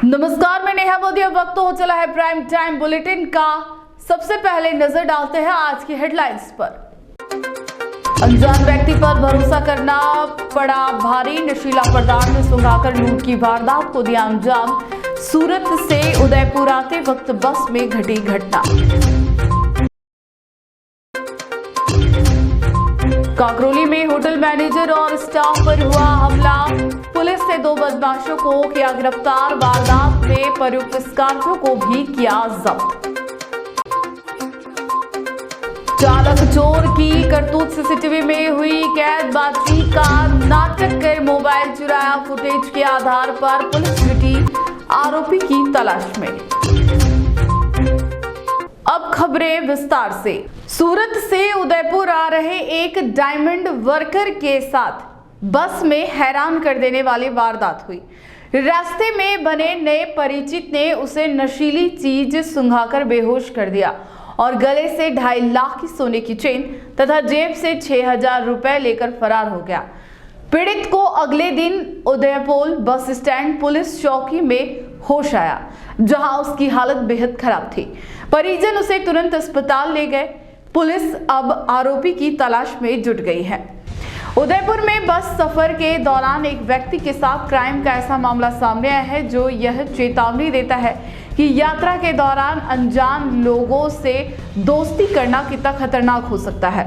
नमस्कार, मैं नेहा मोदी। अब वक्त हो चला है प्राइम टाइम बुलेटिन का। सबसे पहले नजर डालते हैं आज की हेडलाइंस पर। अनजान व्यक्ति पर भरोसा करना पड़ा भारी, नशीला पदार्थ सुंघाकर लूट की वारदात को दिया अंजाम। सूरत से उदयपुर आते वक्त बस में घटी घटना। काकरोली में होटल मैनेजर और स्टाफ पर हुआ हमला, पुलिस ने 2 बदमाशों को किया गिरफ्तार। वारदात में प्रयुक्त स्कॉर्पियो को भी किया जब्त। चालक चोर की करतूत सीसीटीवी में हुई कैद, बातचीत का नाटक कर मोबाइल चुराया। फुटेज के आधार पर पुलिस जुटी आरोपी की तलाश में। अब खबरें विस्तार से। सूरत से उदयपुर आ रहे एक डायमंड वर्कर के साथ बस में हैरान कर देने वाली वारदात हुई। रास्ते में बने नए परिचित ने उसे नशीली चीज सुंघाकर बेहोश कर दिया और गले से 2.5 लाख की सोने की चेन तथा जेब से 6,000 रुपए लेकर फरार हो गया। पीड़ित को अगले दिन उदयपुर बस स्टैंड पुलिस चौकी में होश आया, जहां उसकी हालत बेहद खराब थी। परिजन उसे तुरंत अस्पताल ले गए। पुलिस अब आरोपी की तलाश में जुट गई है। उदयपुर में बस सफर के दौरान एक व्यक्ति के साथ क्राइम का ऐसा मामला सामने आया है जो यह चेतावनी देता है कि यात्रा के दौरान अनजान लोगों से दोस्ती करना कितना खतरनाक हो सकता है।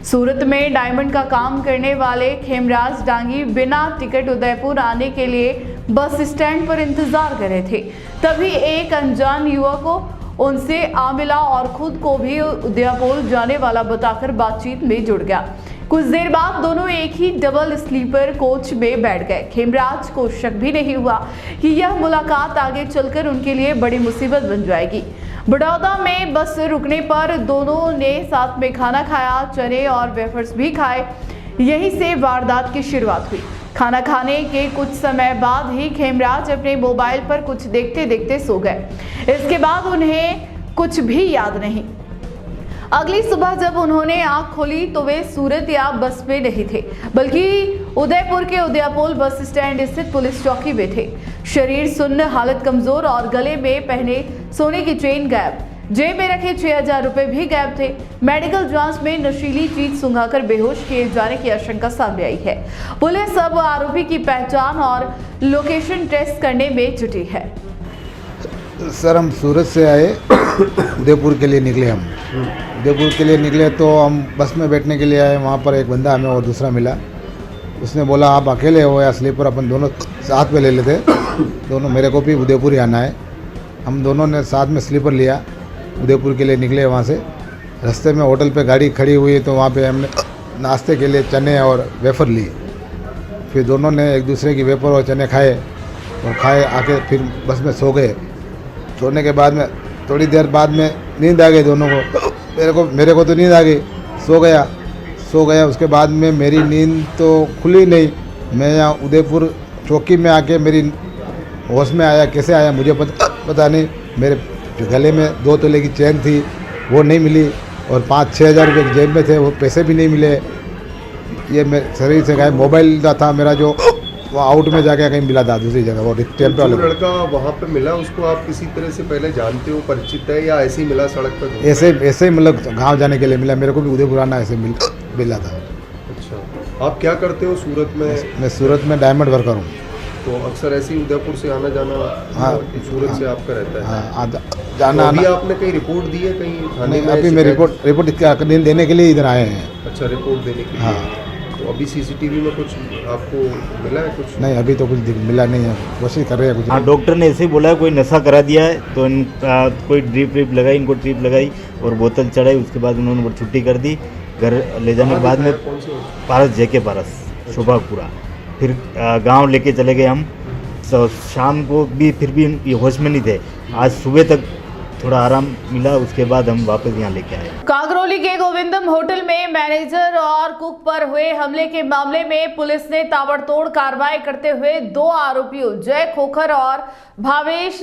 सूरत में डायमंड का काम करने वाले खेमराज डांगी बिना टिकट उदयपुर आने के लिए बस स्टैंड पर इंतजार कर रहे थे। तभी एक अनजान युवक को उनसे आ मिला और खुद को भी उदयपुर जाने वाला बताकर बातचीत में जुड़ गया। कुछ देर बाद दोनों एक ही डबल स्लीपर कोच में बैठ गए। खेमराज को शक भी नहीं हुआ कि यह मुलाकात आगे चलकर उनके लिए बड़ी मुसीबत बन जाएगी। बड़ौदा में बस रुकने पर दोनों ने साथ में खाना खाया, चने और वेफर्स भी खाए। यहीं से वारदात की शुरुआत हुई। खाना खाने के कुछ समय बाद ही खेमराज अपने मोबाइल पर कुछ देखते देखते सो गए। इसके बाद उन्हें कुछ भी याद नहीं। अगली सुबह जब उन्होंने आंख खोली तो वे सूरत या बस में नहीं थे, बल्कि उदयपुर के उदयपुर बस स्टैंड स्थित पुलिस चौकी में थे। शरीर सुन्न, हालत कमजोर और गले में पहने सोने की चेन गायब। जेब में रखे 6,000 रुपए भी गायब थे। मेडिकल जांच में नशीली चीज सुंघाकर बेहोश किए जाने की आशंका सामने आई है। पुलिस अब आरोपी की पहचान और लोकेशन टेस्ट करने में जुटी है। सर, हम सूरत से आए, उदयपुर के लिए निकले। हम उदयपुर के लिए निकले तो हम बस में बैठने के लिए आए। वहाँ पर एक बंदा हमें और दूसरा मिला। उसने बोला आप अकेले हो या स्लीपर, अपन दोनों साथ में ले लेते। दोनों, मेरे को भी उदयपुर ही आना है। हम दोनों ने साथ में स्लीपर लिया, उदयपुर के लिए निकले। वहाँ से रास्ते में होटल पे गाड़ी खड़ी हुई तो वहाँ पे हमने नाश्ते के लिए चने और वेफर लिए। फिर दोनों ने एक दूसरे की वेफर और चने खाए और आके फिर बस में सो गए। सोने के बाद में थोड़ी देर बाद में नींद आ गई दोनों को। मेरे को तो नींद आ गई, सो गया। उसके बाद में मेरी नींद तो खुली नहीं। मैं यहाँ उदयपुर चौकी में आके मेरी होश में आया। कैसे आया मुझे पता नहीं। मेरे जो गले में 2 तोले की चेन थी वो नहीं मिली और 5-6 हज़ार रुपये जेब में थे, वो पैसे भी नहीं मिले। ये मेरे शरीर से गायब। मोबाइल था मेरा जो वो आउट में जाके कहीं मिला था दूसरी जगह। वो टेम्पो वाले लड़का वहाँ पे मिला, उसको आप किसी तरह से पहले जानते हो, परिचित है या ऐसे ही मिला सड़क पर? ऐसे ही मतलब गाँव जाने के लिए मिला। मेरे को भी उदयपुर आना ऐसे मिला था। अच्छा, आप क्या करते हो सूरत में? मैं सूरत में डायमंड वर्कर हूँ। तो अक्सर ऐसे ही उदयपुर से आना जाना? हाँ, सूरत से आपका रहता है? हाँ, जाना। तो अभी आपने कहीं रिपोर्ट दी है कहीं थाने में? अभी मैं रिपोर्ट देने के लिए इधर आए हैं। अच्छा, रिपोर्ट देने के लिए? हाँ। तो अभी सीसीटीवी में कुछ आपको मिला है? कुछ नहीं, अभी तो कुछ मिला नहीं है। कोशिश कर रहे हैं कुछ। हाँ, डॉक्टर ने ऐसे ही बोला है कोई नशा करा दिया है तो इनका कोई ड्रिप लगाई, इनको ड्रिप लगाई और बोतल चढ़ाई। उसके बाद उन्होंने वो छुट्टी कर दी। घर ले जाने के बाद में पारस जेके पारस शोभापुरा फिर गांव लेके चले गए हम। तो शाम को भी फिर भी ये होश में नहीं थे। आज सुबह तक थोड़ा आराम मिला, उसके बाद हम वापस यहाँ लेके आए। काकरोली के गोविंदम होटल में मैनेजर और कुक पर हुए हमले के मामले में पुलिस ने ताबड़तोड़ कार्रवाई करते हुए 2 आरोपियों जय खोखर और भावेश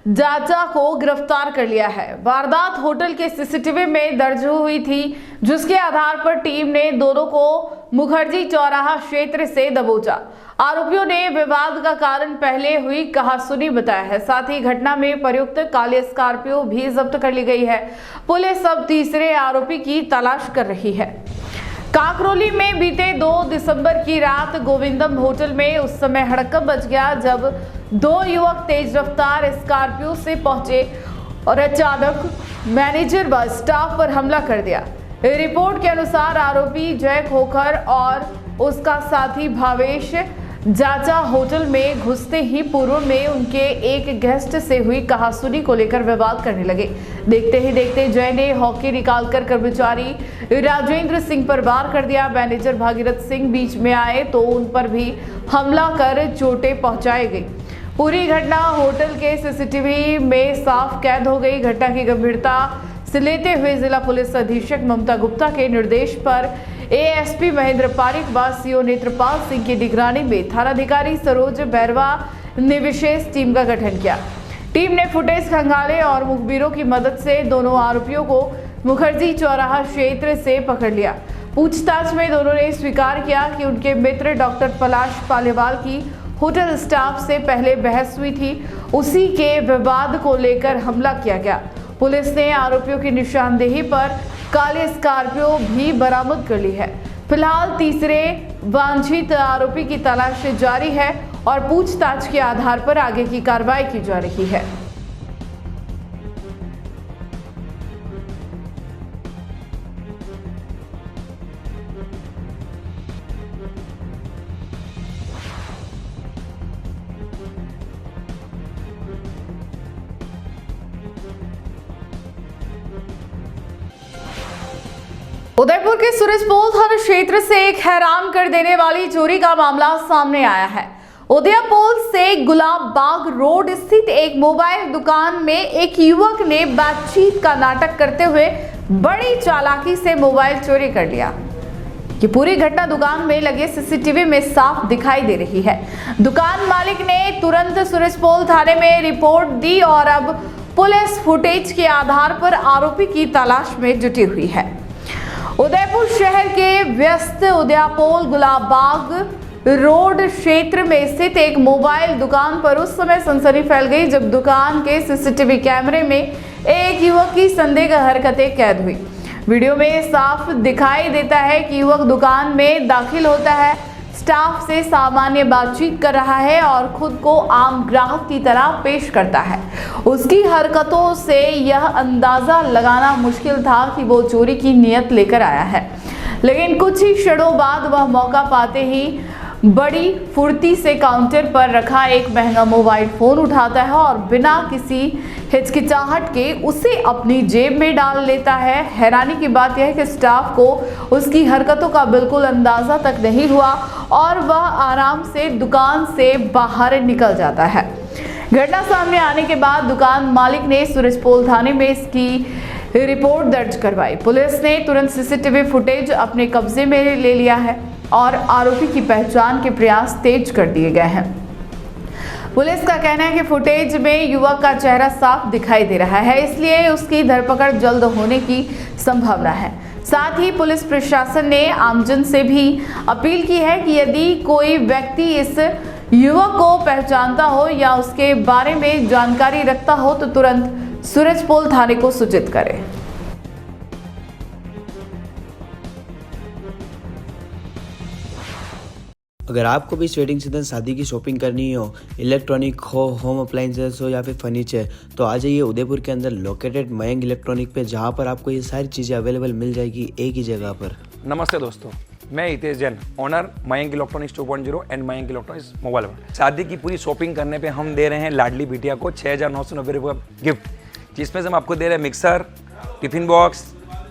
जाचा को गिरफ्तार कर लिया है। वारदात होटल के सीसीटीवी में दर्ज हुई थी, जिसके आधार पर टीम ने दोनों को मुखर्जी चौराहा क्षेत्र से दबोचा। आरोपियों ने विवाद का कारण पहले हुई कहासुनी बताया है। साथ ही घटना में प्रयुक्त काली स्कॉर्पियो भी जब्त कर ली गई है। पुलिस अब तीसरे आरोपी की तलाश कर रही है। काकरोली में बीते 2 दिसंबर की रात गोविंदम होटल में उस समय हड़कंप मच गया जब 2 युवक तेज रफ्तार स्कॉर्पियो से पहुंचे और अचानक मैनेजर व स्टाफ पर हमला कर दिया। रिपोर्ट के अनुसार आरोपी जय खोखर और उसका साथी भावेश जाचा होटल में घुसते ही पूर्व में उनके एक गेस्ट से हुई कहासुनी को लेकर विवाद करने लगे। देखते ही देखते जय ने हॉकी निकालकर कर्मचारी राजेंद्र सिंह पर वार कर दिया। मैनेजर भागीरथ सिंह बीच में आए तो उन पर भी हमला कर चोटें पहुंचाई गई। पूरी घटना होटल के सीसीटीवी में साफ कैद हो गई। घटना की गंभीरता से लेते हुए जिला पुलिस अधीक्षक ममता गुप्ता के निर्देश पर एएसपी महेंद्र पारिक व सीओ नेत्रपाल सिंह की निगरानी में थानाधिकारी सरोज बैरवा ने विशेष टीम का गठन किया। टीम ने फुटेज खंगाले और मुखबिरों की मदद से दोनों आरोपियों को मुखर्जी चौराहा क्षेत्र से पकड़ लिया। पूछताछ में दोनों ने स्वीकार किया कि उनके मित्र डॉक्टर पलाश पालीवाल की होटल स्टाफ से पहले बहस हुई थी। उसी के विवाद को लेकर हमला किया गया। पुलिस ने आरोपियों की निशानदेही पर काली स्कॉर्पियो भी बरामद कर ली है। फिलहाल तीसरे वांछित आरोपी की तलाश जारी है और पूछताछ के आधार पर आगे की कार्रवाई की जा रही है। उदयपुर के सूरजपोल थाना क्षेत्र से एक हैरान कर देने वाली चोरी का मामला सामने आया है। उदयपुर से गुलाब बाग रोड स्थित एक मोबाइल दुकान में एक युवक ने बातचीत का नाटक करते हुए बड़ी चालाकी से मोबाइल चोरी कर लिया। ये पूरी घटना दुकान में लगे सीसीटीवी में साफ दिखाई दे रही है। दुकान मालिक ने तुरंत सूरजपोल थाने में रिपोर्ट दी और अब पुलिस फुटेज के आधार पर आरोपी की तलाश में जुटी हुई है। उदयपुर शहर के व्यस्त उदयपोल गुलाबबाग रोड क्षेत्र में स्थित एक मोबाइल दुकान पर उस समय सनसनी फैल गई जब दुकान के सीसीटीवी कैमरे में एक युवक की संदिग्ध हरकतें कैद हुई। वीडियो में साफ दिखाई देता है कि युवक दुकान में दाखिल होता है, स्टाफ से सामान्य बातचीत कर रहा है और खुद को आम ग्राहक की तरह पेश करता है। उसकी हरकतों से यह अंदाजा लगाना मुश्किल था कि वो चोरी की नीयत लेकर आया है, लेकिन कुछ ही क्षणों बाद वह मौका पाते ही बड़ी फुर्ती से काउंटर पर रखा एक महंगा मोबाइल फोन उठाता है और बिना किसी हिचकिचाहट के उसे अपनी जेब में डाल लेता है। हैरानी की बात यह है कि स्टाफ को उसकी हरकतों का बिल्कुल अंदाजा तक नहीं हुआ और वह आराम से दुकान से बाहर निकल जाता है। घटना सामने आने के बाद दुकान मालिक ने सूरजपोल थाने में इसकी रिपोर्ट दर्ज करवाई। पुलिस ने तुरंत सीसीटीवी फुटेज अपने कब्जे में ले लिया है और आरोपी की पहचान के प्रयास तेज कर दिए गए हैं। पुलिस का कहना है कि फुटेज में युवक का चेहरा साफ दिखाई दे रहा है, इसलिए उसकी धरपकड़ जल्द होने की संभावना है। साथ ही पुलिस प्रशासन ने आमजन से भी अपील की है कि यदि कोई व्यक्ति इस युवक को पहचानता हो या उसके बारे में जानकारी रखता हो तो तुरंत सूरजपोल थाने को सूचित करे। अगर आपको भी वेडिंग सीजन शादी की शॉपिंग करनी हो, इलेक्ट्रॉनिक हो, होम अप्लाइंसेस हो या फिर फर्नीचर, तो आ जाइए उदयपुर के अंदर लोकेटेड मयंक इलेक्ट्रॉनिक पे, जहां पर आपको ये सारी चीज़ें अवेलेबल मिल जाएगी एक ही जगह पर। नमस्ते दोस्तों, मैं Hitesh Jain, owner Mayank electronics 2.0 and Mayank electronics mobile world. शादी की पूरी शॉपिंग करने पे हम दे रहे हैं लाडली बिटिया को 6,990 रुपये का गिफ्ट, जिसमें से हम आपको दे रहे हैं mixer, tiffin box,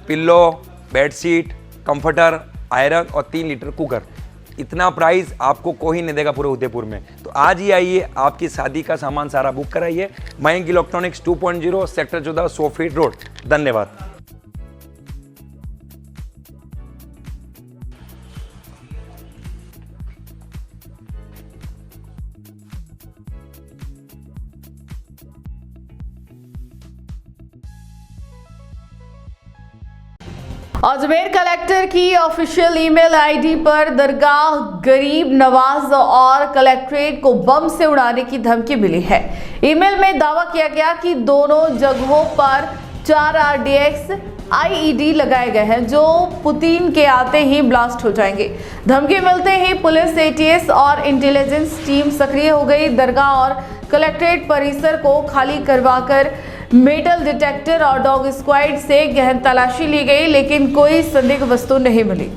pillow, bedsheet, comforter, iron और 3 लीटर कुकर। इतना प्राइस आपको कोई नहीं देगा पूरे उदयपुर में। तो आज ही आइए, आपकी शादी का सामान सारा बुक कराइए। Mayank electronics 2.0 sector 14 100 feet road. धन्यवाद। अजमेर कलेक्टर की ऑफिशियल ईमेल आईडी पर दरगाह गरीब नवाज और कलेक्ट्रेट को बम से उड़ाने की धमकी मिली है। ईमेल में दावा किया गया कि दोनों जगहों पर 4 RDX IED लगाए गए हैं जो पुतिन के आते ही ब्लास्ट हो जाएंगे। धमकी मिलते ही पुलिस, ATS और इंटेलिजेंस टीम सक्रिय हो गई। दरगाह और कलेक्ट्रेट परिसर को खाली करवाकर मेटल डिटेक्टर और डॉग स्क्वाड से गहन तलाशी ली गई, लेकिन कोई संदिग्ध वस्तु नहीं मिली।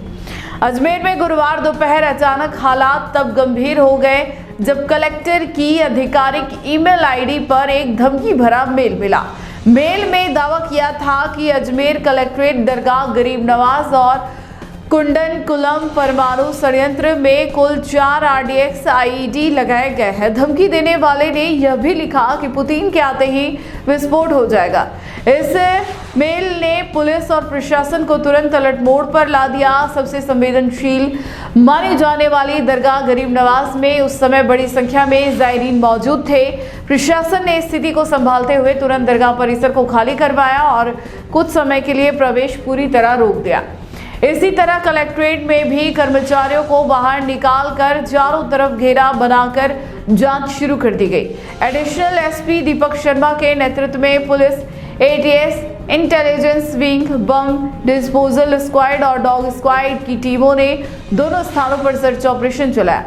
अजमेर में गुरुवार दोपहर अचानक हालात तब गंभीर हो गए जब कलेक्टर की आधिकारिक ईमेल आईडी पर एक धमकी भरा मेल मिला। मेल में दावा किया था कि अजमेर कलेक्ट्रेट दरगाह गरीब नवाज और कुंडनकुलम परमाणु संयंत्र में कुल 4 RDX IED लगाए गए हैं। धमकी देने वाले ने यह भी लिखा कि पुतिन के आते ही विस्फोट हो जाएगा। इस मेल ने पुलिस और प्रशासन को तुरंत अलर्ट मोड पर ला दिया। सबसे संवेदनशील माने जाने वाली दरगाह गरीब नवाज में उस समय बड़ी संख्या में ज़ायरीन मौजूद थे। प्रशासन ने स्थिति को संभालते हुए तुरंत दरगाह परिसर को खाली करवाया और कुछ समय के लिए प्रवेश पूरी तरह रोक दिया। इसी तरह कलेक्ट्रेट में भी कर्मचारियों को बाहर निकालकर चारों तरफ घेरा बनाकर जांच शुरू कर दी गई। एडिशनल SP दीपक शर्मा के नेतृत्व में police, ATS, intelligence wing, bomb disposal squad और डॉग स्क्वाड की टीमों ने दोनों स्थानों पर सर्च ऑपरेशन चलाया।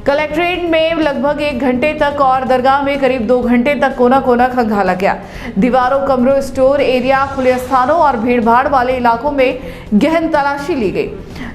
कलेक्ट्रेट में लगभग 1 घंटे तक और दरगाह में करीब 2 घंटे तक कोना कोना खंगाला गया। दीवारों, कमरों, स्टोर एरिया, खुले स्थानों और भीड़भाड़ वाले इलाकों में गहन तलाशी ली गई।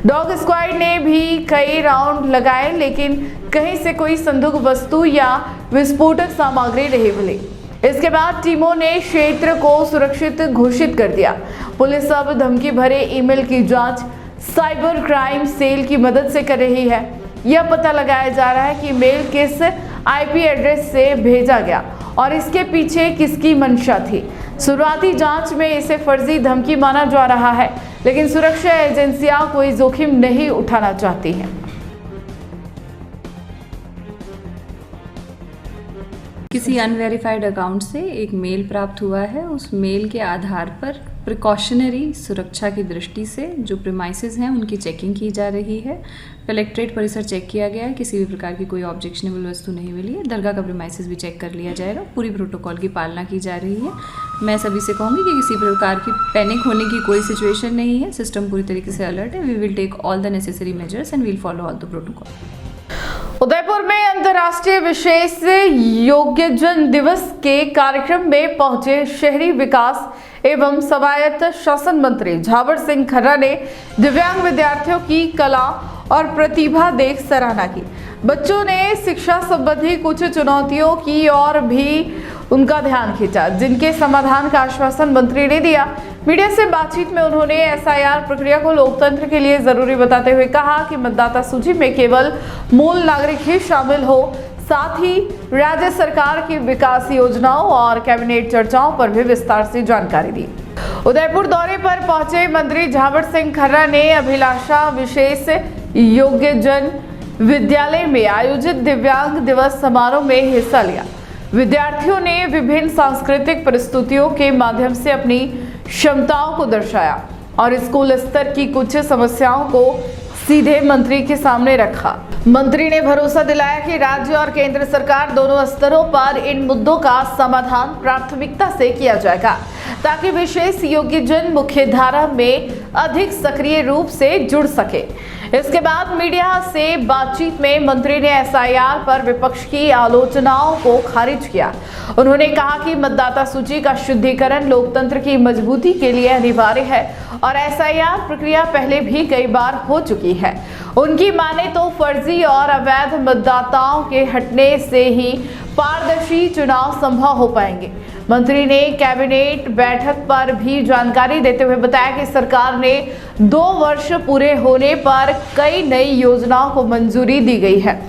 डॉग स्क्वाड ने भी कई राउंड लगाए, लेकिन कहीं से कोई संदिग्ध वस्तु या विस्फोटक सामग्री नहीं मिली। इसके बाद टीमों ने क्षेत्र को सुरक्षित घोषित कर दिया। पुलिस अब धमकी भरे ईमेल की जांच साइबर क्राइम सेल की मदद से कर रही है। यह पता लगाया जा रहा है कि मेल किस IP एड्रेस से भेजा गया और इसके पीछे किसकी मंशा थी। शुरुआती जांच में इसे फर्जी धमकी माना जा रहा है, लेकिन सुरक्षा एजेंसियां कोई जोखिम नहीं उठाना चाहती हैं। किसी अनवेरिफाइड अकाउंट से एक मेल प्राप्त हुआ है। उस मेल के आधार पर प्रिकॉशनरी सुरक्षा की दृष्टि से जो प्रीमाइसेस हैं उनकी चेकिंग की जा रही है। कलेक्ट्रेट परिसर चेक किया गया है, किसी भी प्रकार की कोई ऑब्जेक्शनेबल वस्तु नहीं मिली है। दरगाह का प्रीमाइसेस भी चेक कर लिया जाएगा। पूरी प्रोटोकॉल की पालना की जा रही है। मैं सभी से कहूँगी कि किसी प्रकार की पैनिक होने की कोई सिचुएशन नहीं है। सिस्टम पूरी तरीके से अलर्ट है। We will take all the necessary measures and we'll follow all the protocol. Udaipur में अंतर्राष्ट्रीय विशेष योग्यजन दिवस के कार्यक्रम में पहुंचे शहरी विकास एवं स्वायत्त शासन मंत्री झावर सिंह खर्रा ने दिव्यांग विद्यार्थियों की कला और प्रतिभा देख सराहना की। बच्चों ने शिक्षा संबंधी कुछ चुनौतियों की ओर भी उनका ध्यान खींचा, जिनके समाधान का आश्वासन मंत्री ने दिया। मीडिया से बातचीत में उन्होंने SIR प्रक्रिया को लोकतंत्र के लिए जरूरी बताते हुए कहा कि मतदाता सूची में केवल मूल नागरिक ही शामिल हो, साथ ही राज्य सरकार की विकास योजनाओं और कैबिनेट चर्चाओं पर भी विस्तार से जानकारी दी। उदयपुर दौरे पर पहुंचे मंत्री झावर सिंह खर्रा ने अभिलाषा विशेष योग्यजन विद्यालय में आयोजित दिव्यांग दिवस समारोह में हिस्सा लिया। विद्यार्थियों ने विभिन्न सांस्कृतिक प्रस्तुतियों के माध्यम से अपनी क्षमताओं को दर्शाया और स्कूल स्तर की कुछ समस्याओं को सीधे मंत्री के सामने रखा। मंत्री ने भरोसा दिलाया कि राज्य और केंद्र सरकार दोनों स्तरों पर इन मुद्दों का समाधान प्राथमिकता से किया जाएगा, ताकि विशेष योग्यजन मुख्यधारा में अधिक सक्रिय रूप से जुड़ सके। इसके बाद मीडिया से बातचीत में मंत्री ने SIR पर विपक्ष की आलोचनाओं को खारिज किया। उन्होंने कहा कि मतदाता सूची का शुद्धिकरण लोकतंत्र की मजबूती के लिए अनिवार्य है और SIR प्रक्रिया पहले भी कई बार हो चुकी है। उनकी माने तो फर्जी और अवैध मतदाताओं के हटने से ही पारदर्शी चुनाव संभव हो पाएंगे। मंत्री ने कैबिनेट बैठक पर भी जानकारी देते हुए बताया कि सरकार ने 2 वर्ष पूरे होने पर कई नई योजनाओं को मंजूरी दी गई है।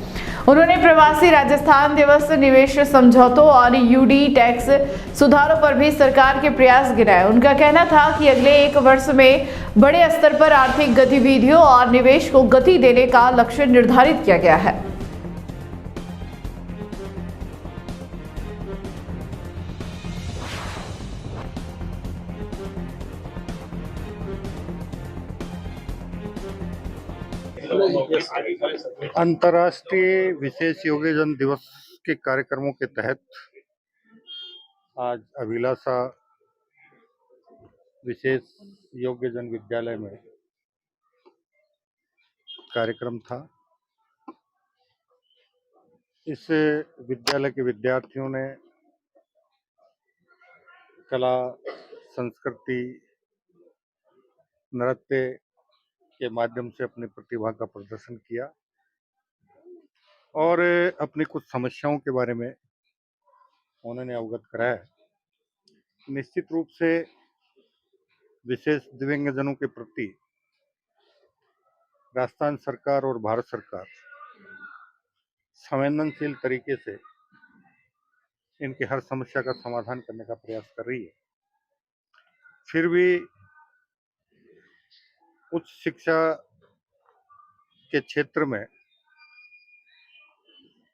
उन्होंने प्रवासी राजस्थान दिवस, निवेश समझौतों और UD टैक्स सुधारों पर भी सरकार के प्रयास गिनाए। उनका कहना था कि अगले 1 वर्ष में बड़े स्तर पर आर्थिक गतिविधियों और निवेश को गति देने का लक्ष्य निर्धारित किया गया है। अंतर्राष्ट्रीय विशेष योग्यजन दिवस के कार्यक्रमों के तहत आज अभिलाषा विशेष योग्यजन विद्यालय में कार्यक्रम था। इस विद्यालय के विद्यार्थियों ने कला, संस्कृति, नृत्य के माध्यम से अपनी प्रतिभा का प्रदर्शन किया और अपनी कुछ समस्याओं के बारे में उन्होंने अवगत कराया। निश्चित रूप से विशेष दिव्यांगजनों के प्रति राजस्थान सरकार और भारत सरकार संवेदनशील तरीके से इनकी हर समस्या का समाधान करने का प्रयास कर रही है। फिर भी उच्च शिक्षा के क्षेत्र में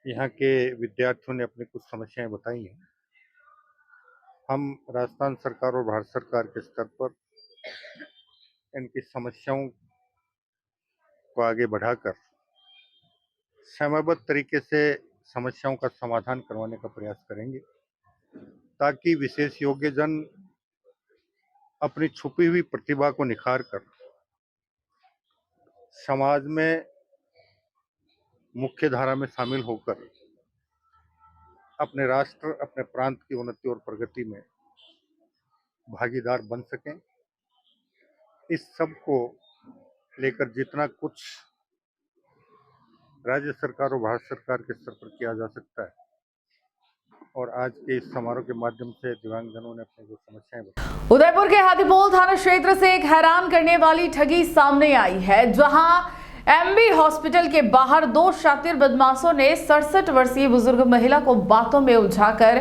यहाँ के विद्यार्थियों ने अपनी कुछ समस्याएं बताई हैं। हम राजस्थान सरकार और भारत सरकार के स्तर पर इनकी समस्याओं को आगे बढ़ाकर समयबद्ध तरीके से समस्याओं का समाधान करवाने का प्रयास करेंगे, ताकि विशेष योग्यजन अपनी छुपी हुई प्रतिभा को निखार कर समाज में मुख्य धारा में शामिल होकर अपने राष्ट्र, अपने प्रांत की उन्नति और प्रगति में भागीदार बन सकें। इस सब को लेकर जितना कुछ राज्य सरकार और भारत सरकार के स्तर पर किया जा सकता है, और आज के इस समारोह के माध्यम से दिव्यांगजनों ने अपनी जो समस्याएं बताई। उदयपुर के हाथीपोल थाना क्षेत्र से एक हैरान करने वाली ठगी सामने आई है, जहां एमबी हॉस्पिटल के बाहर दो शातिर बदमाशों ने 67 वर्षीय बुजुर्ग महिला को बातों में उलझाकर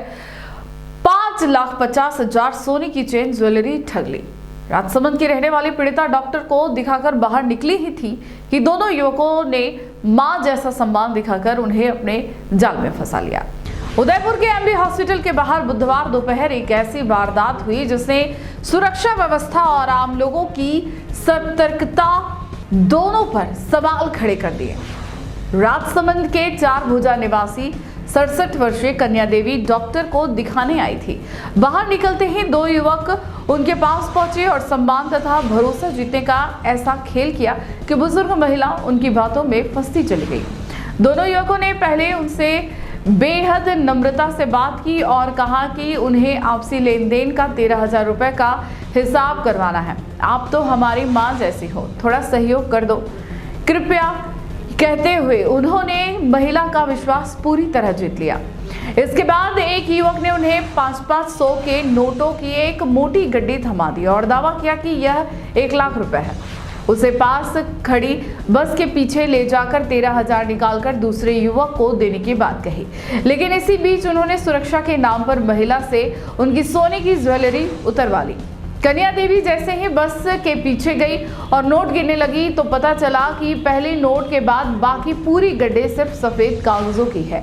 5,50,000 सोने की चेन ज्वेलरी ठग ली। राजसमंद की रहने वाली पीड़िता डॉक्टर को दिखाकर बाहर निकली ही थी कि दोनों युवकों ने मां जैसा सम्मान दिखाकर उन्हें अपने जाल में फंसा लिया। उदयपुर के एमबी हॉस्पिटल के बाहर बुधवार दोपहर एक ऐसी वारदात हुई जिसने सुरक्षा व्यवस्था और आम लोगों की सतर्कता दोनों पर सवाल खड़े कर दिए। राजसमंद के 4 भुजा निवासी 67 वर्षीय कन्या देवी डॉक्टर को दिखाने आई थी। बाहर निकलते ही दो युवक उनके पास पहुंचे और सम्मान तथा भरोसा जीतने का ऐसा खेल किया कि बुजुर्ग महिला उनकी बातों में फंसती चली गई। दोनों युवकों ने पहले उनसे बेहद नम्रता से बात की और कहा कि उन्हें आपसी लेन देन का 13,000 रुपए का हिसाब करवाना है। आप तो हमारी माँ जैसी हो, थोड़ा सहयोग कर दो कृपया, कहते हुए उन्होंने महिला का विश्वास पूरी तरह जीत लिया। इसके बाद एक युवक ने उन्हें 500 के नोटों की एक मोटी गड्डी थमा दी और दावा किया कि यह 1 लाख रुपए है। उसे पास खड़ी बस के पीछे ले जाकर 13,000 निकालकर दूसरे युवक को देने की बात कही, लेकिन इसी बीच उन्होंने सुरक्षा के नाम पर महिला से उनकी सोने की ज्वेलरी उतरवा ली। कन्या देवी जैसे ही बस के पीछे गई और नोट गिनने लगी तो पता चला कि पहले नोट के बाद बाकी पूरी गड्ढे सिर्फ सफेद कागजों की है।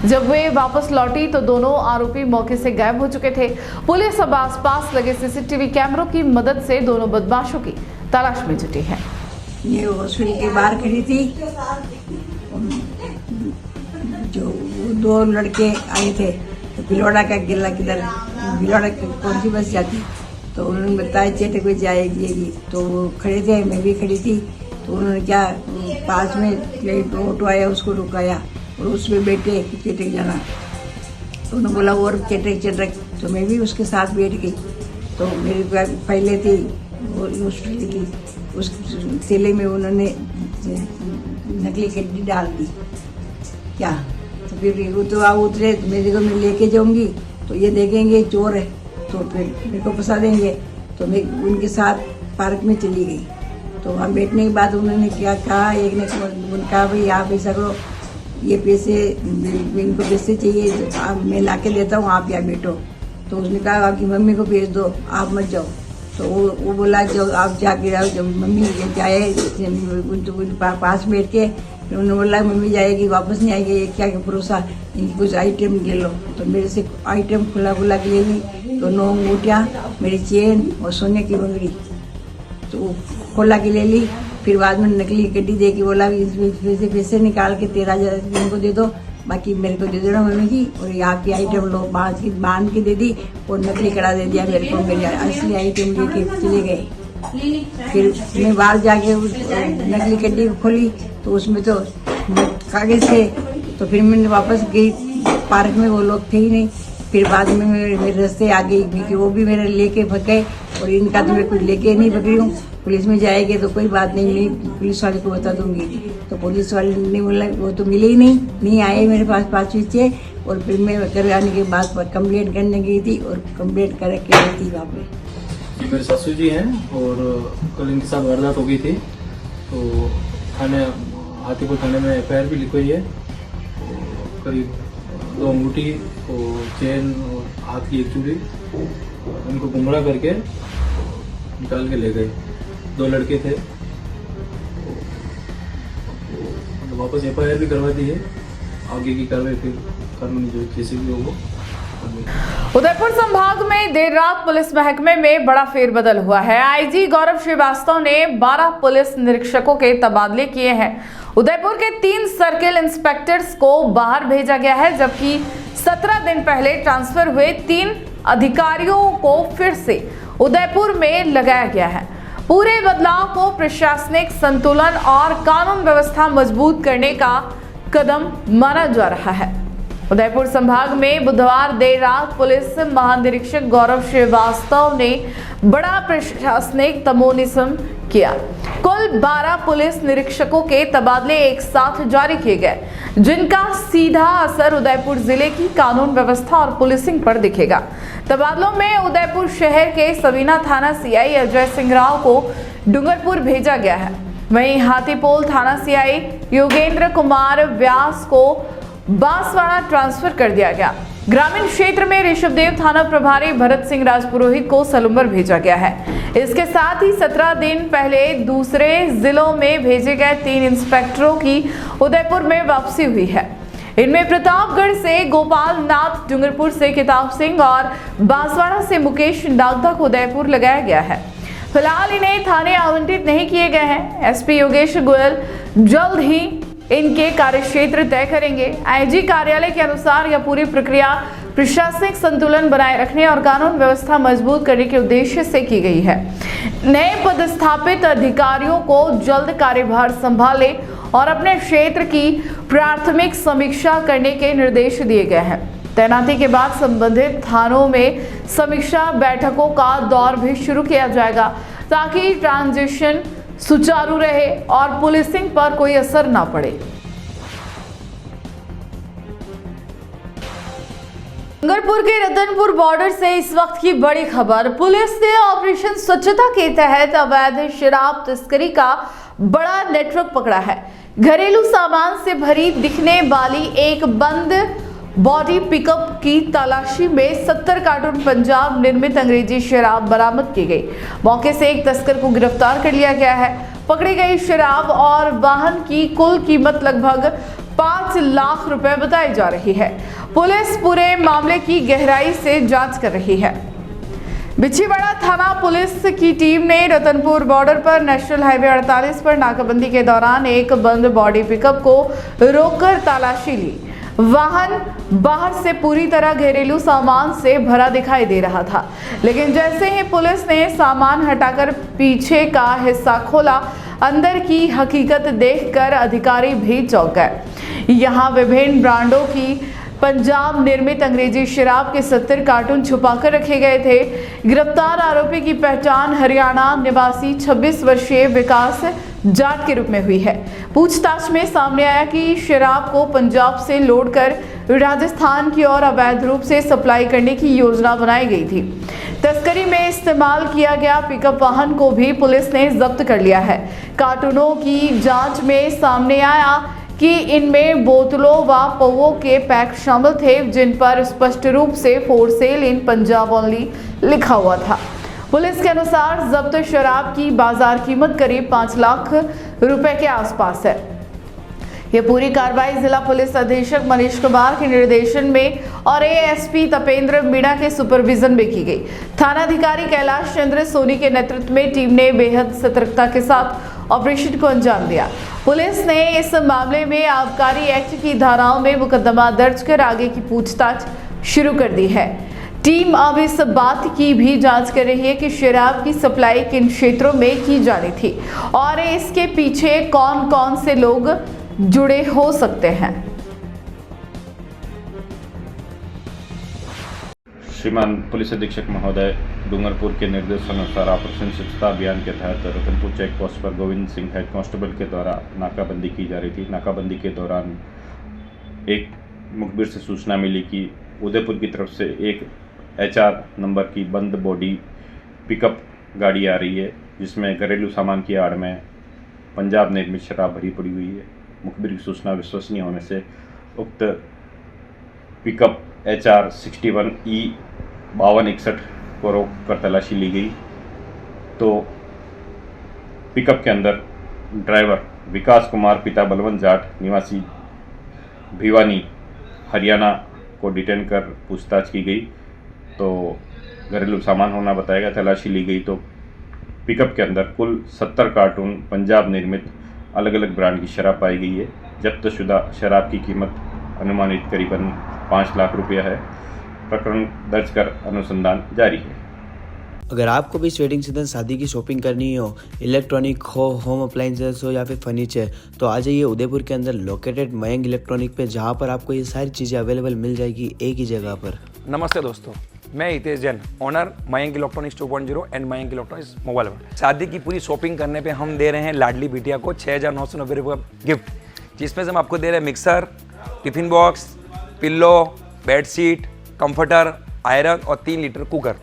जब वे वापस लौटी तो दोनों आरोपी मौके से गायब हो चुके थे। पुलिस अब आसपास लगे सीसीटीवी कैमरों की मदद से दोनों बदमाशों की तलाश में जुटी है। ये हॉस्पिटल के बाहर खड़ी थी, जो 2 लड़के आए थे तो भिलौड़ा का गिल्ला किधर, भिलौड़ा कौन सी बस जाती, तो उन्होंने बताया चेटे कोई जाएगी, तो वो खड़े थे, मैं भी खड़ी थी। तो उन्होंने क्या पास में एक ऑटो आया, उसको रुकाया और उसमें बैठे चेटे जाना, तो उन्होंने बोला और चेटे, तो मैं भी उसके साथ बैठ गई। तो मेरी पहले थी हॉस्पिटल की, उस थैले में उन्होंने नकली गड्डी डाल दी क्या, तो फिर वो तो उतरे, मेरे को मैं लेके जाऊंगी तो ये देखेंगे चोर है तो फिर मेरे को फंसा देंगे। तो मैं उनके साथ पार्क में चली गई। तो वहाँ बैठने के बाद उन्होंने क्या कहा, एक ने कहा भाई आप ऐसा करो, ये पैसे इनको पैसे चाहिए, मैं ला के देता हूँ, आप यहाँ बैठो। तो उसने कहा आपकी मम्मी को भेज दो, आप मत जाओ। तो वो बोला जो आप जाके आओ, जब मम्मी जाए तो पास बैठ के फिर उन्होंने बोला मम्मी जाएगी वापस नहीं आएगी, ये क्या भरोसा, इनकी कुछ आइटम ले लो। तो मेरे से आइटम खुला के ले ली, तो 9 अंगूठियाँ, मेरी चेन और सोने की बंगड़ी तो खोला के ले ली। फिर बाद में नकली गड्डी दे के बोला इसमें से पैसे निकाल के 13,000 इनको दे दो, बाकी मेरे को दे देना मम्मी जी। और यहाँ की आइटम लोग बांध के दे दी और नकली कड़ा दे दिया मेरे को, मेरी असली आइटम लेके चले गए। फिर मैं बाहर जाके नकली गड्डी खोली तो उसमें तो कागज थे, तो फिर मैंने वापस गई पार्क में, वो लोग थे ही नहीं। फिर बाद में मेरे रास्ते आ गई क्योंकि वो भी मेरे लेके भग गए और इनका तो मैं कुछ लेके नहीं भग रही हूँ। पुलिस में जाएगी तो कोई बात नहीं, मैं पुलिस वाले को बता दूंगी। तो पुलिस वाले ने बोला वो तो मिले ही नहीं आए मेरे पास 5 बच्चे। और फिर मैं घर आने के बाद कंप्लेंट करने गई थी और कंप्लेंट करके आई थी वहाँ पे। मेरे ससुर जी हैं और कल इनके साथ वारदात हो गई थी, तो थाने हाथीपुर थाने में FIR भी लिखी हुई है। करीब 2 अंगूठी और चेन और हाथ की 1 चूड़ी उनको गुमराह करके निकाल के ले गए। 2 लड़के थे, तो वापस FIR भी करवा दी है। आगे की कार्रवाई फिर कानूनी जो जैसे भी होगा। उदयपुर संभाग में देर रात पुलिस महकमे में बड़ा फेरबदल हुआ है। IG गौरव श्रीवास्तव ने 12 पुलिस निरीक्षकों के तबादले किए हैं। उदयपुर के 3 सर्किल इंस्पेक्टर्स को बाहर भेजा गया है, जबकि 17 दिन पहले ट्रांसफर हुए 3 अधिकारियों को फिर से उदयपुर में लगाया गया है। पूरे बदलाव को प्रशासनिक संतुलन और कानून व्यवस्था मजबूत करने का कदम माना जा रहा है। उदयपुर संभाग में बुधवार देर रात पुलिस महानिरीक्षक गौरव श्रीवास्तव ने बड़ा प्रशासनिक तमोनिसम किया। कुल 12 पुलिस निरीक्षकों के तबादले एक साथ जारी किए गए, जिनका सीधा असर उदयपुर जिले की कानून व्यवस्था और पुलिसिंग पर दिखेगा। तबादलों में उदयपुर शहर के सबीना थाना CI अजय सिंह राव को डूंगरपुर भेजा गया है। वहीं हाथीपोल थाना CI योगेंद्र कुमार व्यास को बांसवाड़ा ट्रांसफर कर दिया गया। ग्रामीण क्षेत्र में ऋषभदेव थाना प्रभारी भरत सिंह राजपुरोहित को सलूम्बर भेजा गया है। इसके साथ ही 17 दिन पहले दूसरे जिलों में भेजे गए 3 इंस्पेक्टरों की उदयपुर में वापसी हुई है। इनमें प्रतापगढ़ से गोपाल नाथ, डूंगरपुर से किताब सिंह और बांसवाड़ा से मुकेश नागदा को उदयपुर लगाया गया है। फिलहाल इन्हें थाने आवंटित नहीं किए गए हैं। SP योगेश गोयल जल्द ही इनके कार्यक्षेत्र तय करेंगे। IG कार्यालय के अनुसार यह पूरी प्रक्रिया प्रशासनिक संतुलन बनाए रखने और कानून व्यवस्था मजबूत करने के उद्देश्य से की गई है। नए पदस्थापित अधिकारियों को जल्द कार्यभार संभालने और अपने क्षेत्र की प्राथमिक समीक्षा करने के निर्देश दिए गए हैं। तैनाती के बाद संबंधित थानों में समीक्षा बैठकों का दौर भी शुरू किया जाएगा, ताकि ट्रांजिशन सुचारू रहे और पुलिसिंग पर कोई असर ना पड़े। डूंगरपुर के रतनपुर बॉर्डर से इस वक्त की बड़ी खबर। पुलिस ने ऑपरेशन स्वच्छता के तहत अवैध शराब तस्करी का बड़ा नेटवर्क पकड़ा है। घरेलू सामान से भरी दिखने वाली एक बंद बॉडी पिकअप की तलाशी में 70 कार्टून पंजाब निर्मित अंग्रेजी शराब बरामद की गई। मौके से एक तस्कर को गिरफ्तार कर लिया गया है। पकड़ी गई शराब और वाहन की कुल कीमत लगभग 5 लाख रुपए बताई जा रही है। पुलिस पूरे मामले की गहराई से जांच कर रही है। बिछीवाड़ा थाना पुलिस की टीम ने रतनपुर बॉर्डर पर नेशनल हाईवे 48 पर नाकाबंदी के दौरान एक बंद बॉडी पिकअप को रोककर तलाशी ली। वाहन बाहर से पूरी तरह घरेलू सामान से भरा दिखाई दे रहा था, लेकिन जैसे ही पुलिस ने सामान हटाकर पीछे का हिस्सा खोला, अंदर की हकीकत देखकर अधिकारी भी चौंक गए। यहाँ विभिन्न ब्रांडों की पंजाब निर्मित अंग्रेजी शराब के 70 कार्टून छुपाकर रखे गए थे। गिरफ्तार आरोपी की पहचान हरियाणा निवासी 26 वर्षीय विकास जाट के रूप में हुई है। पूछताछ में सामने आया कि शराब को पंजाब से लोड कर राजस्थान की ओर अवैध रूप से सप्लाई करने की योजना बनाई गई थी। तस्करी में इस्तेमाल किया गया पिकअप वाहन को भी पुलिस ने जब्त कर लिया है। कार्टूनों की जांच में सामने आया कि इनमें बोतलों व पौवों के पैक शामिल थे, जिन पर स्पष्ट रूप से for sale in Punjab only लिखा हुआ था। पुलिस के अनुसार जब्त शराब की बाजार कीमत करीब 5 लाख रुपए के आसपास है। यह पूरी कार्रवाई जिला पुलिस अधीक्षक मनीष कुमार के निर्देशन में और ASP तपेंद्र मीणा के सुपरविजन में की गई। थानाधिकारी कैलाश चंद्र सोनी के नेतृत्व में टीम ने बेहद सतर्कता के साथ ऑपरेशन को अंजाम दिया। पुलिस ने इस मामले में आबकारी एक्ट की धाराओं में मुकदमा दर्ज कर आगे की पूछताछ शुरू कर दी है। टीम अब इस बात की भी जांच कर रही है कि शराब की सप्लाई किन क्षेत्रों में की जानी थी और इसके पीछे कौन कौन से लोग जुड़े हो सकते हैं। श्रीमान पुलिस अधीक्षक महोदय, डूंगरपुर के निर्देशानुसार ऑपरेशन स्वच्छता अभियान के तहत रतनपुर चेक पोस्ट पर गोविंद सिंह हेड कांस्टेबल के द्वारा नाकाबंदी की जा रही थी। नाकाबंदी के दौरान एक मुखबिर से सूचना मिली कि उदयपुर की तरफ से एक HR नंबर की बंद बॉडी पिकअप गाड़ी आ रही है, जिसमें घरेलू सामान की आड़ में पंजाब निर्मित शराब भरी पड़ी हुई है। मुखबिर की सूचना विश्वसनीय होने से उक्त पिकअप HR 61E 5261 को रोक कर तलाशी ली गई तो पिकअप के अंदर ड्राइवर विकास कुमार पिता बलवंत जाट निवासी भिवानी हरियाणा को डिटेन कर पूछताछ की गई तो घरेलू सामान होना बताया गया। तलाशी ली गई तो पिकअप के अंदर कुल 70 कार्टून पंजाब निर्मित अलग अलग ब्रांड की शराब पाई गई है। जब्तशुदा शराब की कीमत अनुमानित करीबन 5 लाख रुपया है। प्रकरण दर्ज कर अनुसंधान जारी है। अगर आपको भी इस वेडिंग सीजन शादी की शॉपिंग करनी हो, इलेक्ट्रॉनिक हो, होम अप्लाइंसेस हो या फिर फर्नीचर, तो आ जाइए उदयपुर के अंदर लोकेटेड मयंक इलेक्ट्रॉनिक पे, जहाँ पर आपको ये सारी चीज़ें अवेलेबल मिल जाएगी एक ही जगह पर। नमस्ते दोस्तों, मैं Hitesh Jain, owner Mayank electronics 2.0 and Mayank electronics mobile world. शादी की पूरी शॉपिंग करने पे हम दे रहे हैं लाडली बिटिया को 6,990 रुपये का गिफ्ट, जिसमें से हम आपको दे रहे हैं mixer, tiffin box, pillow, bedsheet, comforter, iron और 3 लीटर कुकर।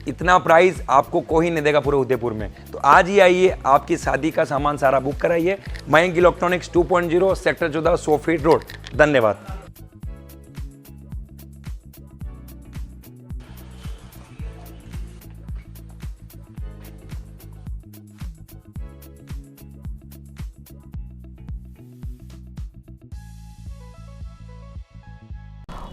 इतना प्राइस आपको कोई नहीं देगा पूरे उदयपुर में। तो आज ही आइए, आपकी शादी का सामान सारा बुक कराइए। Mayank electronics 2.0 sector 14 100 feet road. धन्यवाद।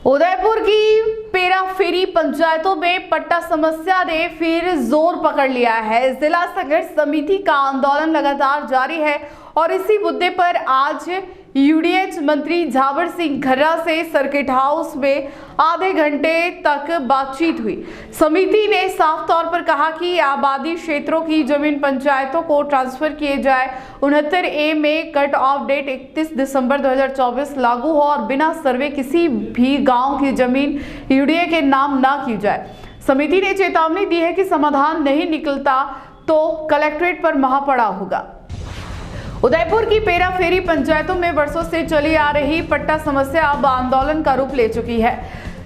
उदयपुर की पेराफेरी पंचायतों में पट्टा समस्या ने फिर जोर पकड़ लिया है। जिला संघर्ष समिति का आंदोलन लगातार जारी है और इसी मुद्दे पर आज यूडीएच मंत्री झावर सिंह खर्रा से सर्किट हाउस में आधे घंटे तक बातचीत हुई। समिति ने साफ तौर पर कहा कि आबादी क्षेत्रों की जमीन पंचायतों को ट्रांसफर किए जाए। 69A में कट ऑफ डेट 31 दिसंबर 2024 लागू हो और बिना सर्वे किसी भी गांव की जमीन यूडीए के नाम ना की जाए। समिति ने चेतावनी दी है कि समाधान नहीं निकलता तो कलेक्ट्रेट पर महापड़ा होगा। उदयपुर की पेराफेरी पंचायतों में वर्षों से चली आ रही पट्टा समस्या अब आंदोलन का रूप ले चुकी है।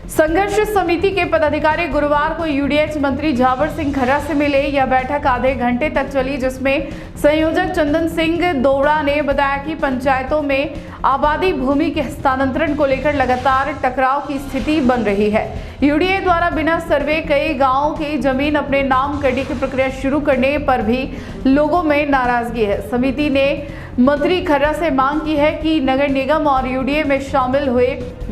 संघर्ष समिति के पदाधिकारी गुरुवार को यूडीएच मंत्री झावर सिंह खर्रा से मिले। यह बैठक आधे घंटे तक चली, जिसमें संयोजक चंदन सिंह दोवड़ा ने बताया कि पंचायतों में आबादी भूमि के हस्तांतरण को लेकर लगातार टकराव की स्थिति बन रही है। यूडीए द्वारा बिना सर्वे कई गांवों की जमीन अपने नाम करने की प्रक्रिया शुरू करने पर भी लोगों में नाराजगी है। समिति ने मंत्री खर्रा से मांग की है कि नगर निगम और यूडीए में शामिल हुए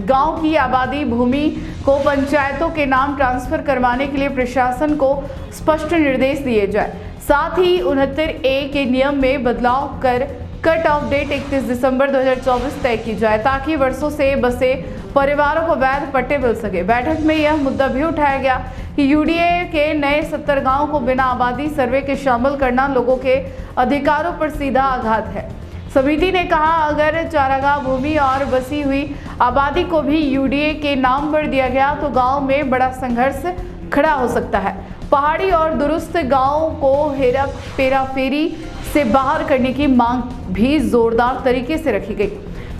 गांव की आबादी भूमि को पंचायतों के नाम ट्रांसफर करवाने के लिए प्रशासन को स्पष्ट निर्देश दिए जाए। साथ ही 69A के नियम में बदलाव कर कट ऑफ डेट 31 दिसंबर 2024 तय की जाए, ताकि वर्षों से बसे परिवारों को वैध पट्टे मिल सके। बैठक में यह मुद्दा भी उठाया गया कि यूडीए के नए 70 गांवों को बिना आबादी सर्वे के शामिल करना लोगों के अधिकारों पर सीधा आघात है। समिति ने कहा, अगर चारागाह भूमि और बसी हुई आबादी को भी यूडीए के नाम पर दिया गया तो गांव में बड़ा संघर्ष खड़ा हो सकता है। पहाड़ी और दुरुस्त गांवों को हेरा पेराफेरी से बाहर करने की मांग भी जोरदार तरीके से रखी गई।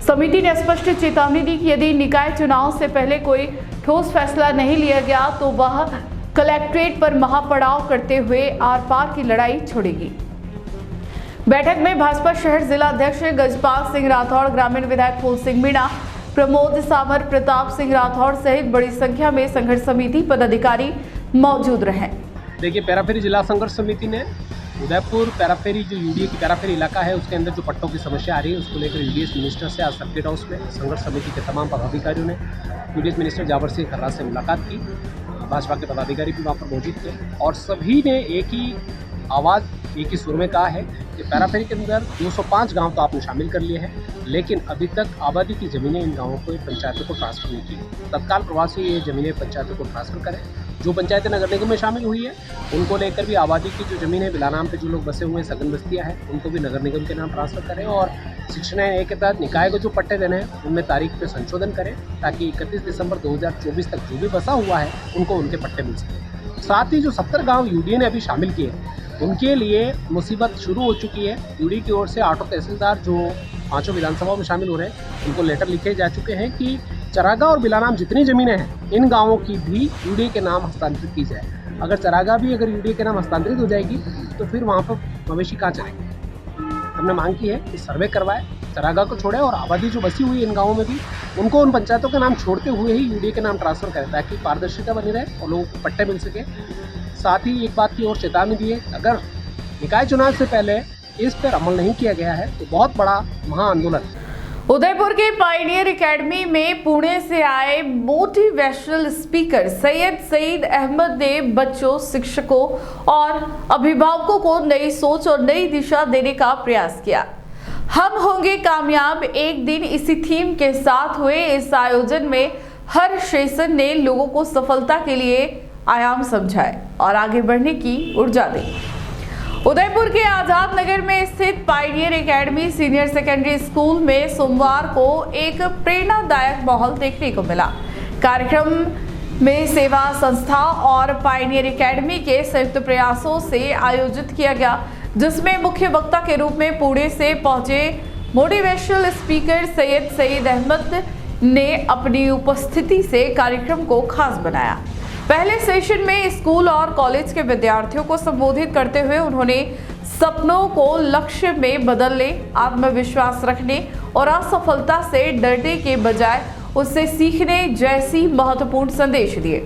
समिति ने स्पष्ट चेतावनी दी कि यदि निकाय चुनाव से पहले कोई ठोस फैसला नहीं लिया गया तो वह कलेक्ट्रेट पर महापड़ाव करते हुए आर पार की लड़ाई छोड़ेगी। बैठक में भाजपा शहर जिला अध्यक्ष गजपाल सिंह राठौड़, ग्रामीण विधायक फूल सिंह मीणा, प्रमोद सावर, प्रताप सिंह राठौड़ सहित बड़ी संख्या में संघर्ष समिति पदाधिकारी मौजूद रहे। देखिए, पेराफेरी जिला संघर्ष समिति ने उदयपुर पेराफेरी जो यूडीए की पेराफेरी इलाका है उसके अंदर जो पट्टों की समस्या आ रही है उसको लेकर यूडीएस मिनिस्टर से आज सर्किट हाउस में संघर्ष समिति के तमाम पदाधिकारियों ने यूडीएस मिनिस्टर झावर सिंह खर्रा से मुलाकात की। भाजपा के पदाधिकारी भी वहाँ पर मौजूद थे और सभी ने एक ही आवाज़ एक ही सुर में कहा है कि पैराफेरी के अंदर 205 गांव तो आपने शामिल कर लिए हैं, लेकिन अभी तक आबादी की ज़मीनें इन गाँवों को पंचायतों को ट्रांसफ़र नहीं की। तत्काल प्रभाव से ये ज़मीनें पंचायतों को ट्रांसफ़र करें। जो पंचायतें नगर निगम में शामिल हुई है उनको लेकर भी आबादी की जो ज़मीन है बिला नाम पे जो लोग बसे हुए हैं, सघन बस्तियाँ हैं, उनको भी नगर निगम के नाम ट्रांसफ़र करें और सेक्शन 1 के तहत निकाय को जो पट्टे देने हैं उनमें तारीख पे संशोधन करें ताकि 31 दिसंबर 2024 तक जो भी बसा हुआ है उनको उनके पट्टे मिल सकें। साथ ही जो 70 गाँव यूडीए ने अभी शामिल किए हैं उनके लिए मुसीबत शुरू हो चुकी है। यूडी की ओर से 8 तहसीलदार जो 5 विधानसभाओं में शामिल हो रहे हैं उनको लेटर लिखे जा चुके हैं कि चरागा और बिलानाम जितनी ज़मीनें हैं इन गांवों की भी यूडी के नाम हस्तांतरित की जाए। अगर चरागा भी अगर यूडी के नाम हस्तांतरित हो जाएगी तो फिर वहाँ पर मवेशी कहाँ चलेंगे। हमने मांग की है कि सर्वे करवाए, चरागा को छोड़े और आबादी जो बसी हुई इन गाँवों में भी उनको उन पंचायतों के नाम छोड़ते हुए ही यूडी के नाम ट्रांसफ़र करें ताकि पारदर्शिता बनी रहे और लोगों को पट्टे मिल सके। साथ ही एक बात की और चेतावनी दी है, अगर निकाय चुनाव से पहले इस पर अमल नहीं किया गया है तो बहुत बड़ा महाआंदोलन। उदयपुर के पायनियर एकेडमी में पुणे से आए मोटिवेशनल स्पीकर सैयद सईद अहमद ने बच्चों, शिक्षकों और अभिभावकों को नई सोच और नई दिशा देने का प्रयास किया। हम होंगे कामयाब एक दिन इसी थीम के साथ हुए इस आयोजन में हर सेशन ने लोगों को सफलता के लिए आयाम समझाए और आगे बढ़ने की ऊर्जा दी। उदयपुर के आजाद नगर में स्थित Pioneer academy senior secondary school में सोमवार को एक प्रेरणादायक माहौल देखने को मिला। कार्यक्रम में सेवा संस्था और पायनियर एकेडमी के संयुक्त प्रयासों से आयोजित किया गया, जिसमें मुख्य वक्ता के रूप में पुणे से पहुंचे मोटिवेशनल स्पीकर सैयद सईद अहमद ने अपनी उपस्थिति से कार्यक्रम को खास बनाया। पहले सेशन में स्कूल और कॉलेज के विद्यार्थियों को संबोधित करते हुए उन्होंने सपनों को लक्ष्य में बदलने, आत्मविश्वास रखने और असफलता से डरने के बजाय उससे सीखने जैसी महत्वपूर्ण संदेश दिए।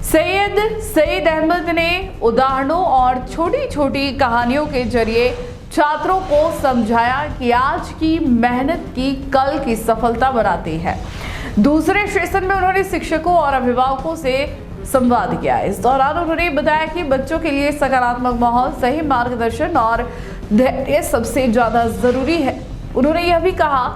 सैयद सईद अहमद ने उदाहरणों और छोटी छोटी कहानियों के जरिए छात्रों को समझाया कि आज की मेहनत की कल की सफलता बनाती है। दूसरे सेशन में उन्होंने शिक्षकों और अभिभावकों से संवाद किया। इस दौरान उन्होंने बताया कि बच्चों के लिए सकारात्मक माहौल, सही मार्गदर्शन और धैर्य सबसे ज्यादा जरूरी है। उन्होंने यह भी कहा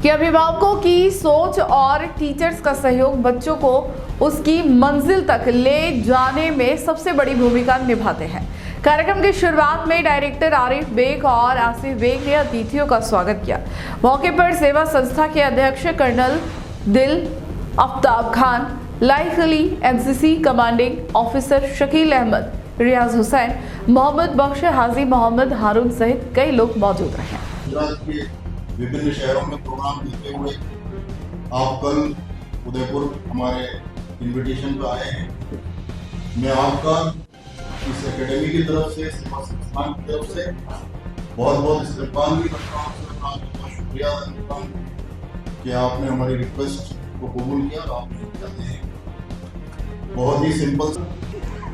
कि अभिभावकों की सोच और टीचर्स का सहयोग बच्चों को उसकी मंजिल तक ले जाने में सबसे बड़ी भूमिका निभाते हैं। कार्यक्रम की शुरुआत में डायरेक्टर आरिफ बेग और आसिफ बेग ने अतिथियों का स्वागत किया। मौके पर सेवा संस्था के अध्यक्ष colonel Dil Aftab Khan, Laiq Ali, NCC commanding officer Shakeel Ahmad, Riyaz Hussain, Mohammad Bakhsh, Haji Mohammad Haroon सहित कई लोग मौजूद रहे। गुजरात के विभिन्न शहरों में प्रोग्राम देते हुए आप कल उदयपुर हमारे इनविटेशन पर आए हैं। मैं आपका इस एकेडमी की तरफ से, सेवा संस्थान की तरफ से बहुत बहुत इस्तेमाल भी करता हूँ, आपका शुक्रिया अदा करता हूँ कि आपने हमारी रिक्वेस्ट को कबूल किया और आप चाहते हैं। बहुत ही सिंपल।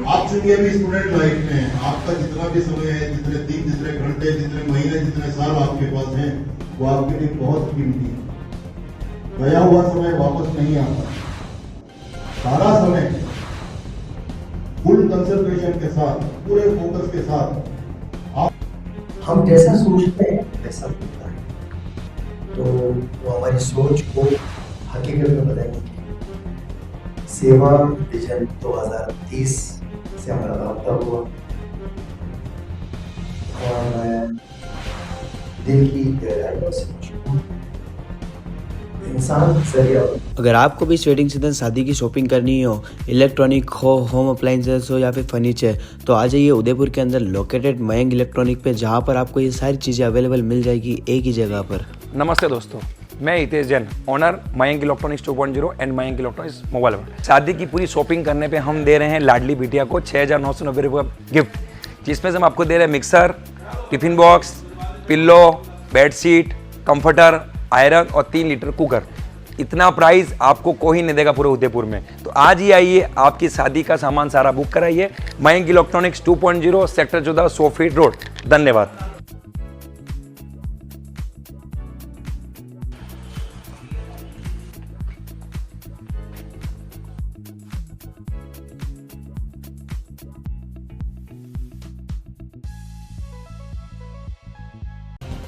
आप चूंकि अभी स्टूडेंट लाइफ में हैं, आपका जितना भी समय है, जितने दिन, जितने घंटे, जितने महीने, जितने साल आपके पास हैं, वो आपके लिए बहुत कीमती है। गया हुआ समय वापस नहीं आता। सारा समय फुल कंसंट्रेशन के साथ, पूरे फोकस के साथ आप हम जैसा सोचते हैं वैसा होता है, तो वो हमारी सोच को हकीकत में बदलने सेवा विजन 2030 से हमारा रब्ता हुआ और मैं दिल की गहराइयों से इंसान जरिया। अगर आपको भी इस वेडिंग सीजन शादी की शॉपिंग करनी हो, इलेक्ट्रॉनिक हो, होम अप्लाइंसेस हो या फिर फर्नीचर, तो आ जाइए उदयपुर के अंदर लोकेटेड मयंक इलेक्ट्रॉनिक पे, जहाँ पर आपको ये सारी चीज़ें अवेलेबल मिल जाएगी एक ही जगह पर। नमस्ते दोस्तों, मैं Hitesh Jain, owner Mayank electronics 2.0 and Mayank electronics mobile world. शादी की पूरी शॉपिंग करने पे हम दे रहे हैं लाडली बिटिया को 6,990 रुपये का गिफ्ट, जिसमें से हम आपको दे रहे हैं mixer, tiffin box, pillow, bedsheet, comforter, iron और 3 लीटर कुकर। इतना प्राइस आपको कोई नहीं देगा पूरे उदयपुर में। तो आज ही आइए, आपकी शादी का सामान सारा बुक कराइए। Mayank electronics 2.0 sector 14 100 feet road. धन्यवाद।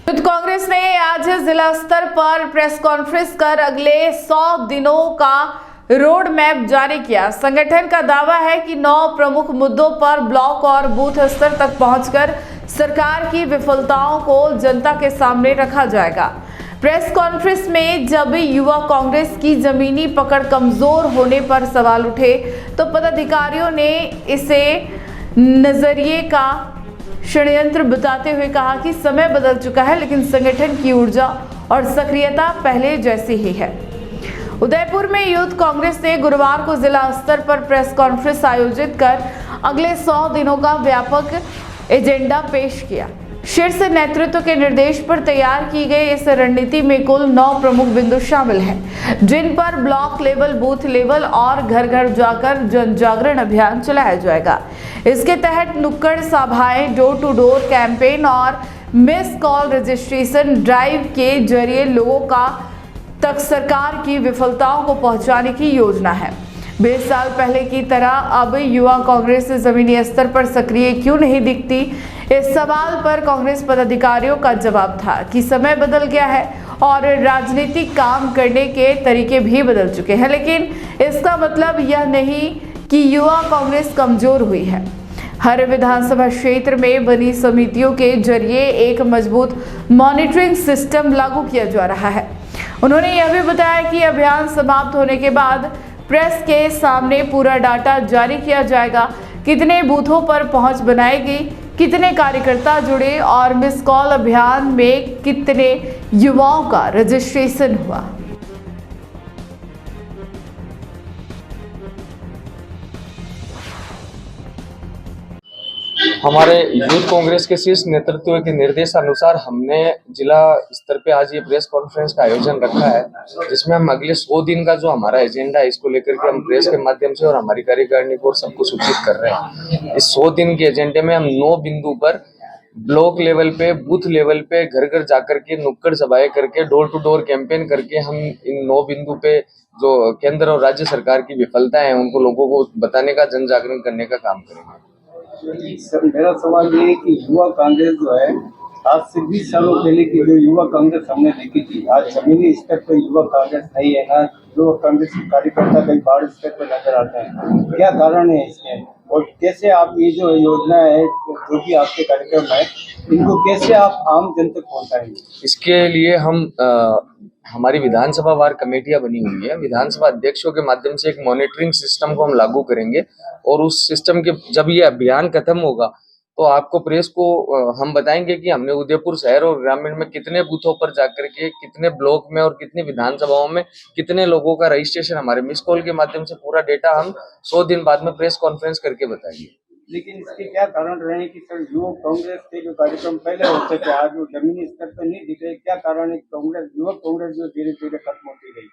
यूथ कांग्रेस ने आज जिला स्तर पर प्रेस कॉन्फ्रेंस कर अगले 100 दिनों का रोड मैप जारी किया। संगठन का दावा है कि 9 प्रमुख मुद्दों पर ब्लॉक और बूथ स्तर तक पहुंचकर सरकार की विफलताओं को जनता के सामने रखा जाएगा। प्रेस कॉन्फ्रेंस में जब युवा कांग्रेस की जमीनी पकड़ कमजोर होने पर सवाल उठे तो पदाधिकारियों ने इसे नजरिए का षड्यंत्र बताते हुए कहा कि समय बदल चुका है, लेकिन संगठन की ऊर्जा और सक्रियता पहले जैसी ही है। उदयपुर में यूथ कांग्रेस ने गुरुवार को जिला स्तर पर प्रेस कॉन्फ्रेंस आयोजित कर अगले 100 दिनों का व्यापक एजेंडा पेश किया। शीर्ष नेतृत्व के निर्देश पर तैयार की गई इस रणनीति में कुल 9 प्रमुख बिंदु शामिल हैं, जिन पर ब्लॉक लेवल, बूथ लेवल और घर घर जाकर जन जागरण अभियान चलाया जाएगा। इसके तहत नुक्कड़ सभाएं, डोर टू डोर कैंपेन और मिस कॉल रजिस्ट्रेशन ड्राइव के जरिए लोगों तक सरकार की विफलताओं को पहुंचाने की योजना है। 20 साल पहले की तरह अब युवा कांग्रेस जमीनी स्तर पर सक्रिय क्यों नहीं दिखती? इस सवाल पर कांग्रेस पदाधिकारियों का जवाब था कि समय बदल गया है और राजनीतिक काम करने के तरीके भी बदल चुके हैं, लेकिन इसका मतलब यह नहीं कि युवा कांग्रेस कमजोर हुई है। हर विधानसभा क्षेत्र में बनी समितियों के जरिए एक मजबूत मॉनिटरिंग सिस्टम लागू किया जा रहा है। उन्होंने यह भी बताया कि अभियान समाप्त होने के बाद प्रेस के सामने पूरा डाटा जारी किया जाएगा, कितने बूथों पर पहुंच बनाई गई, कितने कार्यकर्ता जुड़े और मिस कॉल अभियान में कितने युवाओं का रजिस्ट्रेशन हुआ। हमारे यूथ कांग्रेस के शीर्ष नेतृत्व के निर्देशानुसार हमने जिला स्तर पे आज ये प्रेस कॉन्फ्रेंस का आयोजन रखा है, जिसमें हम अगले 100 दिन का जो हमारा एजेंडा है इसको लेकर के हम प्रेस के माध्यम से और हमारी कार्यकारिणी को सबको सूचित कर रहे हैं। इस 100 दिन के एजेंडे में हम 9 बिंदु पर ब्लॉक लेवल पे, बूथ लेवल पे, घर घर जाकर के नुक्कड़ सभाएं करके, डोर टू डोर कैंपेन करके हम इन 9 बिंदु पे जो केंद्र और राज्य सरकार की विफलताएं हैं उनको लोगों को बताने का, जन जागरण करने का काम करेंगे। सर, मेरा सवाल ये है कि युवा कांग्रेस जो है आज से 20 सालों पहले की जो युवा कांग्रेस हमने देखी थी, आज जमीनी स्तर पर युवा कांग्रेस नहीं है ना। युवा कांग्रेस के कार्यकर्ता कई बाढ़ स्तर पर नजर आते हैं, क्या कारण है इसके और कैसे आप ये जो योजना है जो भी आपके कार्यक्रम है इनको कैसे आप आम जन तक पहुँचाएंगे? इसके लिए हम हमारी विधानसभा वार कमेटियां बनी हुई है। विधानसभा अध्यक्षों के माध्यम से एक मॉनिटरिंग सिस्टम को हम लागू करेंगे और उस सिस्टम के जब ये अभियान खत्म होगा तो आपको प्रेस को हम बताएंगे कि हमने उदयपुर शहर और ग्रामीण में कितने बूथों पर जाकर के, कितने ब्लॉक में और कितनी विधानसभाओं में कितने लोगों का रजिस्ट्रेशन, हमारे मिस कॉल के माध्यम से पूरा डेटा हम 100 दिन बाद में प्रेस कॉन्फ्रेंस करके बताएंगे। लेकिन इसके क्या कारण रहे कि सर युवा कांग्रेस के जो कार्यक्रम पहले होते थे आज वो जमीनी स्तर पर नहीं दिख रहे, क्या कारण है कांग्रेस, युवा कांग्रेस जो धीरे धीरे खत्म होती गई?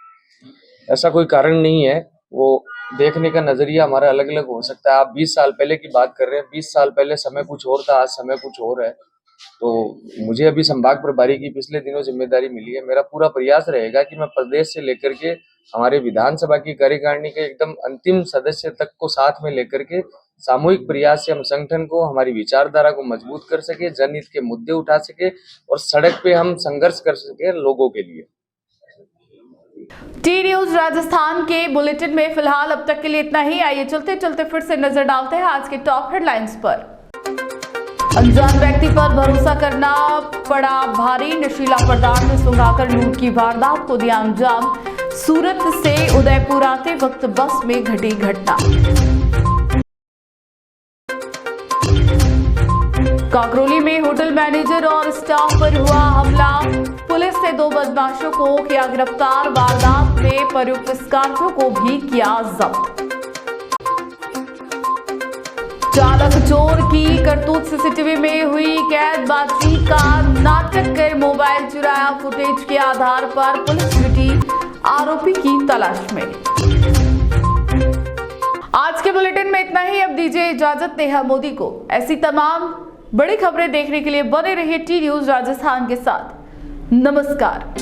ऐसा कोई कारण नहीं है, वो देखने का नजरिया हमारा अलग अलग हो सकता है। आप 20 साल पहले की बात कर रहे हैं, 20 साल पहले समय कुछ और था, आज समय कुछ और है। तो मुझे अभी संभाग प्रभारी की पिछले दिनों जिम्मेदारी मिली है। मेरा पूरा प्रयास रहेगा कि मैं प्रदेश से लेकर के हमारे विधानसभा की कार्यकारिणी के एकदम अंतिम सदस्य तक को साथ में लेकर के सामूहिक प्रयास से हम संगठन को, हमारी विचारधारा को मजबूत कर सके, जनहित के मुद्दे उठा सके और सड़क पे हम संघर्ष कर सके लोगों के लिए। टी न्यूज राजस्थान के बुलेटिन में फिलहाल अब तक के लिए इतना ही। आइए चलते चलते फिर से नजर डालते हैं आज के टॉप हेडलाइंस पर। अनजान व्यक्ति पर भरोसा करना पड़ा भारी, नशीला पदार्थ सुंघाकर लूट की वारदात को दिया अंजाम। सूरत से उदयपुर आते वक्त बस में घटी घटना। काकरोली में होटल मैनेजर और स्टाफ पर हुआ हमला, पुलिस ने 2 बदमाशों को किया गिरफ्तार। वारदात में प्रयुक्त स्कॉर्पियो को भी किया जब्त। चालक चोर की करतूत सीसीटीवी में हुई कैद, बातचीत का नाटक कर मोबाइल चुराया। फुटेज के आधार पर पुलिस जुटी आरोपी की तलाश में। आज के बुलेटिन में इतना ही। अब दीजिए इजाजत नेहा मोदी को। ऐसी तमाम बड़ी खबरें देखने के लिए बने रहिए टी न्यूज राजस्थान के साथ। नमस्कार।